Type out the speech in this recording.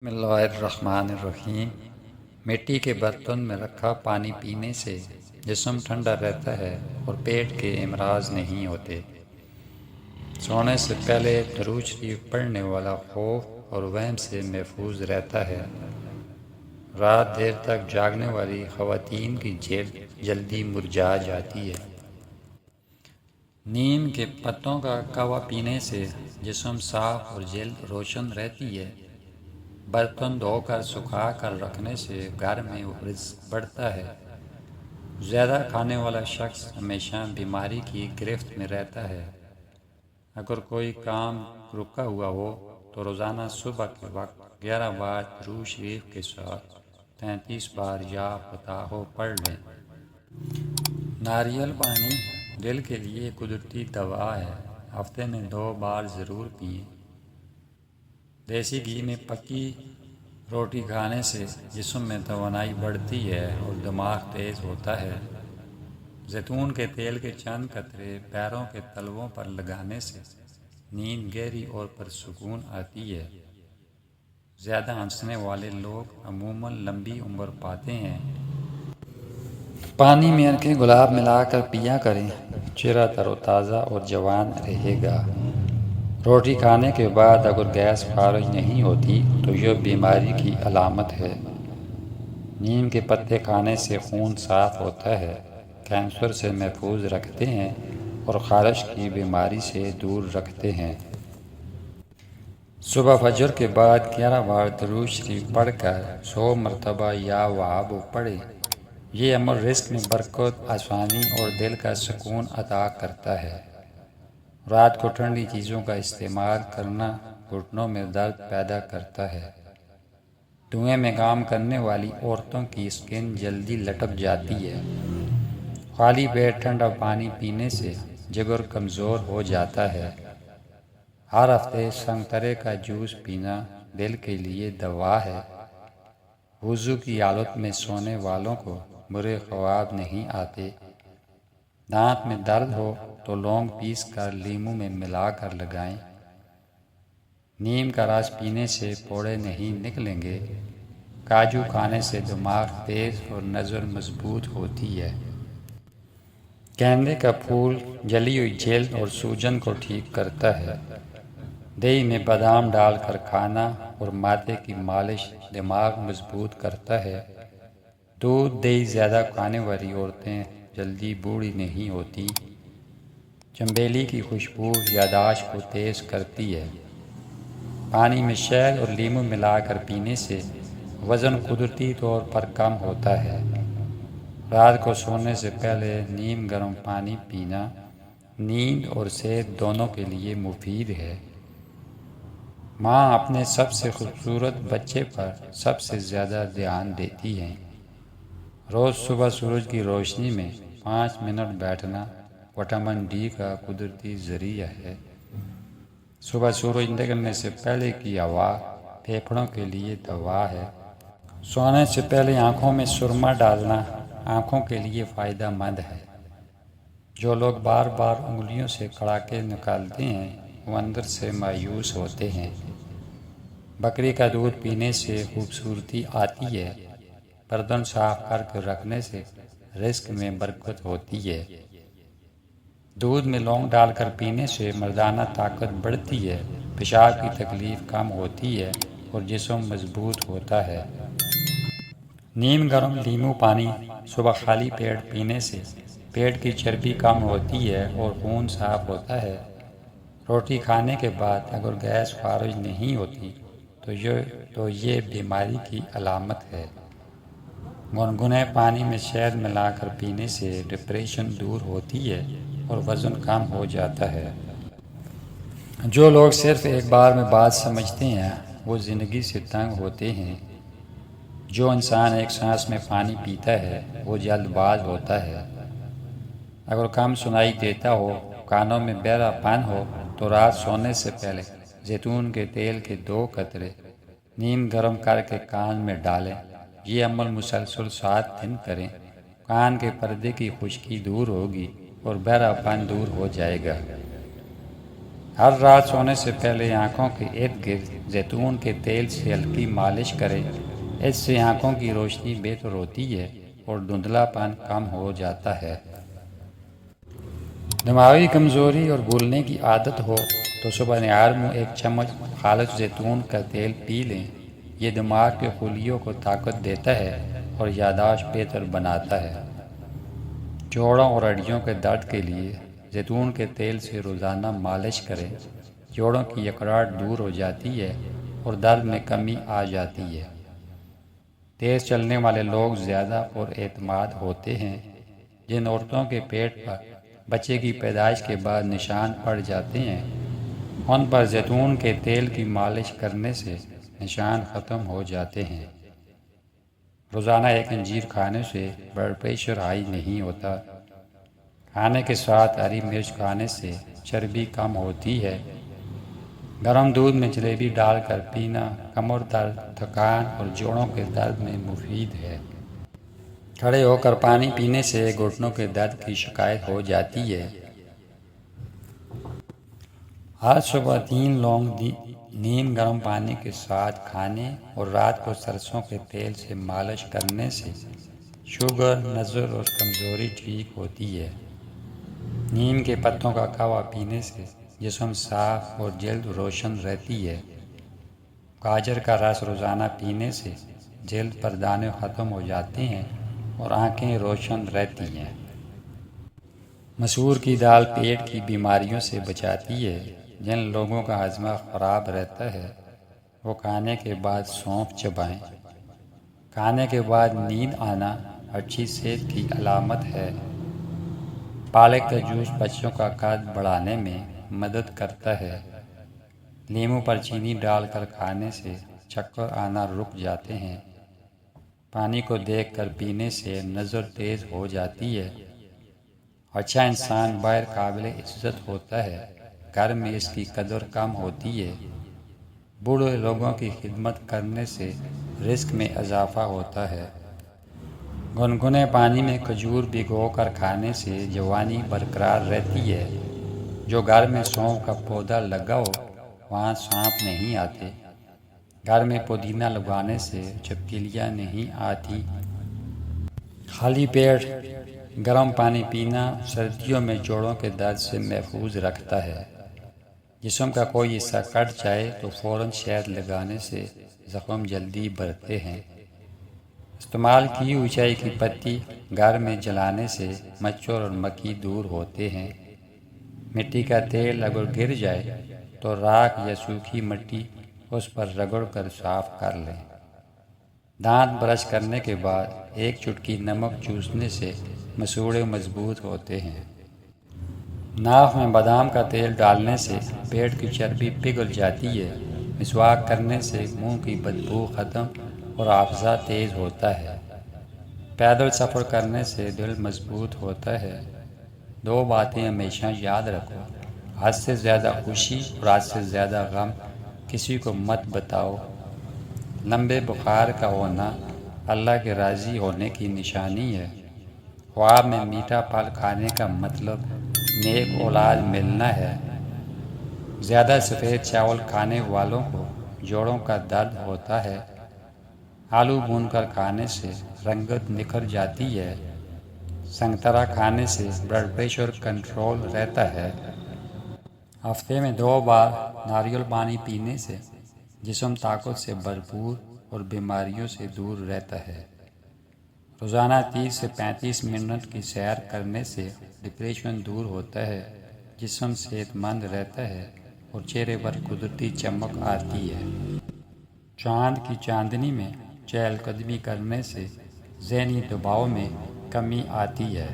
بسم اللہ الرحمن الرحیم۔ مٹی کے برتن میں رکھا پانی پینے سے جسم ٹھنڈا رہتا ہے اور پیٹ کے امراض نہیں ہوتے۔ سونے سے پہلے درود شریف پڑھنے والا خوف اور وہم سے محفوظ رہتا ہے۔ رات دیر تک جاگنے والی خواتین کی جلد جلدی مرجھا جاتی ہے۔ نیم کے پتوں کا قہوہ پینے سے جسم صاف اور جلد روشن رہتی ہے۔ برتن دھو کر سکھا کر رکھنے سے گھر میں رزق بڑھتا ہے۔ زیادہ کھانے والا شخص ہمیشہ بیماری کی گرفت میں رہتا ہے۔ اگر کوئی کام رکا ہوا ہو تو روزانہ صبح کے وقت 11 بار درود شریف کے ساتھ 33 بار یا فتح پڑھ لیں۔ ناریل پانی دل کے لیے قدرتی دوا ہے۔ ہفتے میں 2 بار ضرور پئیں۔ دیسی گھی میں پکی روٹی کھانے سے جسم میں توانائی بڑھتی ہے اور دماغ تیز ہوتا ہے۔ زیتون کے تیل کے چند قطرے پیروں کے تلووں پر لگانے سے نیند گہری اور پرسکون آتی ہے۔ زیادہ ہنسنے والے لوگ عموماً لمبی عمر پاتے ہیں۔ پانی میں عرق گلاب ملا کر پیا کریں، چہرہ تر و تازہ اور جوان رہے گا۔ روٹی کھانے کے بعد اگر گیس خارج نہیں ہوتی تو یہ بیماری کی علامت ہے۔ نیم کے پتے کھانے سے خون صاف ہوتا ہے، کینسر سے محفوظ رکھتے ہیں اور خارش کی بیماری سے دور رکھتے ہیں۔ صبح فجر کے بعد 11 بار درود شریف پڑھ کر 100 مرتبہ یا وہاب پڑھیں۔ یہ عمل رزق میں برکت، آسانی اور دل کا سکون عطا کرتا ہے۔ رات کو ٹھنڈی چیزوں کا استعمال کرنا گھٹنوں میں درد پیدا کرتا ہے۔ دھوئیں میں کام کرنے والی عورتوں کی سکن جلدی لٹک جاتی ہے۔ خالی پیٹ ٹھنڈا پانی پینے سے جگر کمزور ہو جاتا ہے۔ ہر ہفتے سنگترے کا جوس پینا دل کے لیے دوا ہے۔ وضو کی حالت میں سونے والوں کو برے خواب نہیں آتے۔ دانت میں درد ہو تو لونگ پیس کر لیموں میں ملا کر لگائیں۔ نیم کا رس پینے سے پھوڑے نہیں نکلیں گے۔ کاجو کھانے سے دماغ تیز اور نظر مضبوط ہوتی ہے۔ گیندے کا پھول جلی ہوئی جلد اور سوجن کو ٹھیک کرتا ہے۔ دہی میں بادام ڈال کر کھانا اور معدے کی مالش دماغ مضبوط کرتا ہے۔ دودھ دہی زیادہ کھانے والی عورتیں جلدی بوڑھی نہیں ہوتی۔ چنبیلی کی خوشبو یادداشت کو تیز کرتی ہے۔ پانی میں شہد اور لیموں ملا کر پینے سے وزن قدرتی طور پر کم ہوتا ہے۔ رات کو سونے سے پہلے نیم گرم پانی پینا نیند اور صحت دونوں کے لیے مفید ہے۔ ماں اپنے سب سے خوبصورت بچے پر سب سے زیادہ دھیان دیتی ہیں۔ روز صبح سورج کی روشنی میں 5 منٹ بیٹھنا وٹامن ڈی کا قدرتی ذریعہ ہے۔ صبح سورج نکلنے سے پہلے کی ہوا پھیپھڑوں کے لیے دوا ہے۔ سونے سے پہلے آنکھوں میں سرما ڈالنا آنکھوں کے لیے فائدہ مند ہے۔ جو لوگ بار بار انگلیوں سے کڑاکے نکالتے ہیں وہ اندر سے مایوس ہوتے ہیں۔ بکری کا دودھ پینے سے خوبصورتی آتی ہے۔ برتن صاف کر کے رکھنے سے رزق میں برکت ہوتی ہے۔ دودھ میں لونگ ڈال کر پینے سے مردانہ طاقت بڑھتی ہے، پیشاب کی تکلیف کم ہوتی ہے اور جسم مضبوط ہوتا ہے۔ نیم گرم لیموں پانی صبح خالی پیٹ پینے سے پیٹ کی چربی کم ہوتی ہے اور خون صاف ہوتا ہے۔ روٹی کھانے کے بعد اگر گیس خارج نہیں ہوتی تو یہ بیماری کی علامت ہے۔ گنگنے پانی میں شہد ملا کر پینے سے ڈپریشن دور ہوتی ہے اور وزن کم ہو جاتا ہے۔ جو لوگ صرف ایک بار میں بات سمجھتے ہیں وہ زندگی سے تنگ ہوتے ہیں۔ جو انسان ایک سانس میں پانی پیتا ہے وہ جلد باز ہوتا ہے۔ اگر کم سنائی دیتا ہو، کانوں میں بہرا پن ہو تو رات سونے سے پہلے زیتون کے تیل کے 2 قطرے نیم گرم کر کے کان میں ڈالیں۔ یہ عمل مسلسل 7 دن کریں۔ کان کے پردے کی خشکی دور ہوگی اور بہرا پن دور ہو جائے گا۔ ہر رات سونے سے پہلے آنکھوں کے ارد گرد زیتون کے تیل سے ہلکی مالش کریں۔ اس سے آنکھوں کی روشنی بہتر ہوتی ہے اور دھندلا پن کم ہو جاتا ہے۔ دماغی کمزوری اور بھولنے کی عادت ہو تو صبح نہار منہ ایک چمچ خالص زیتون کا تیل پی لیں۔ یہ دماغ کے خلیوں کو طاقت دیتا ہے اور یادداشت بہتر بناتا ہے۔ جوڑوں اور ہڈیوں کے درد کے لیے زیتون کے تیل سے روزانہ مالش کریں۔ جوڑوں کی اکڑاہٹ دور ہو جاتی ہے اور درد میں کمی آ جاتی ہے۔ تیز چلنے والے لوگ زیادہ پر اعتماد ہوتے ہیں۔ جن عورتوں کے پیٹ پر بچے کی پیدائش کے بعد نشان پڑ جاتے ہیں، ان پر زیتون کے تیل کی مالش کرنے سے نشان ختم ہو جاتے ہیں۔ روزانہ ایک انجیر کھانے سے بلڈ پریشر ہائی نہیں ہوتا۔ کھانے کے ساتھ ہری مرچ کھانے سے چربی کم ہوتی ہے۔ گرم دودھ میں جلیبی ڈال کر پینا کمر درد، تھکان اور جوڑوں کے درد میں مفید ہے۔ کھڑے ہو کر پانی پینے سے گھٹنوں کے درد کی شکایت ہو جاتی ہے۔ ہر صبح 3 لونگ نیم گرم پانی کے ساتھ کھانے اور رات کو سرسوں کے تیل سے مالش کرنے سے شوگر، نظر اور کمزوری ٹھیک ہوتی ہے۔ نیم کے پتوں کا قہوہ پینے سے جسم صاف اور جلد روشن رہتی ہے۔ گاجر کا رس روزانہ پینے سے جلد پر دانے ختم ہو جاتے ہیں اور آنکھیں روشن رہتی ہیں۔ مسور کی دال پیٹ کی بیماریوں سے بچاتی ہے۔ جن لوگوں کا ہاضمہ خراب رہتا ہے وہ کھانے کے بعد سونف چبائیں۔ کھانے کے بعد نیند آنا اچھی صحت کی علامت ہے۔ پالک کا جوس بچوں کا قد بڑھانے میں مدد کرتا ہے۔ لیموں پر چینی ڈال کر کھانے سے چکر آنا رک جاتے ہیں۔ پانی کو دیکھ کر پینے سے نظر تیز ہو جاتی ہے۔ اچھا انسان باہر قابل عزت ہوتا ہے، گھر میں اس کی قدر کم ہوتی ہے۔ بوڑھے لوگوں کی خدمت کرنے سے رزق میں اضافہ ہوتا ہے۔ گنگنے پانی میں کھجور بھگو کر کھانے سے جوانی برقرار رہتی ہے۔ جو گھر میں سونف کا پودا لگا ہو وہاں سانپ نہیں آتے۔ گھر میں پودینہ لگانے سے چھپکلیاں نہیں آتی۔ خالی پیٹ گرم پانی پینا سردیوں میں جوڑوں کے درد سے محفوظ رکھتا ہے۔ جسم کا کوئی حصہ کٹ جائے تو فوراً شہد لگانے سے زخم جلدی بھرتے ہیں۔ استعمال کی ہوئی چائے کی پتی گھر میں جلانے سے مچھر اور مکھی دور ہوتے ہیں۔ مٹی کا تیل اگر گر جائے تو راکھ یا سوکھی مٹی اس پر رگڑ کر صاف کر لیں۔ دانت برش کرنے کے بعد ایک چٹکی نمک چوسنے سے مسوڑھے مضبوط ہوتے ہیں۔ ناک میں بادام کا تیل ڈالنے سے پیٹ کی چربی پگھل جاتی ہے۔ مسواک کرنے سے منہ کی بدبو ختم اور حافظہ تیز ہوتا ہے۔ پیدل سفر کرنے سے دل مضبوط ہوتا ہے۔ 2 باتیں ہمیشہ یاد رکھو، حد سے زیادہ خوشی اور حد سے زیادہ غم کسی کو مت بتاؤ۔ لمبے بخار کا ہونا اللہ کے راضی ہونے کی نشانی ہے۔ خواب میں میٹھا پھل کھانے کا مطلب نیک اولاد ملنا ہے۔ زیادہ سفید چاول کھانے والوں کو جوڑوں کا درد ہوتا ہے۔ آلو بھون کر کھانے سے رنگت نکھر جاتی ہے۔ سنگترا کھانے سے بلڈ پریشر کنٹرول رہتا ہے۔ ہفتے میں 2 بار ناریل پانی پینے سے جسم طاقت سے بھرپور اور بیماریوں سے دور رہتا ہے۔ روزانہ 30 سے 35 منٹ کی سیر کرنے سے ڈپریشن دور ہوتا ہے، جسم صحت مند رہتا ہے اور چہرے پر قدرتی چمک آتی ہے۔ چاند کی چاندنی میں چہل قدمی کرنے سے ذہنی دباؤ میں کمی آتی ہے۔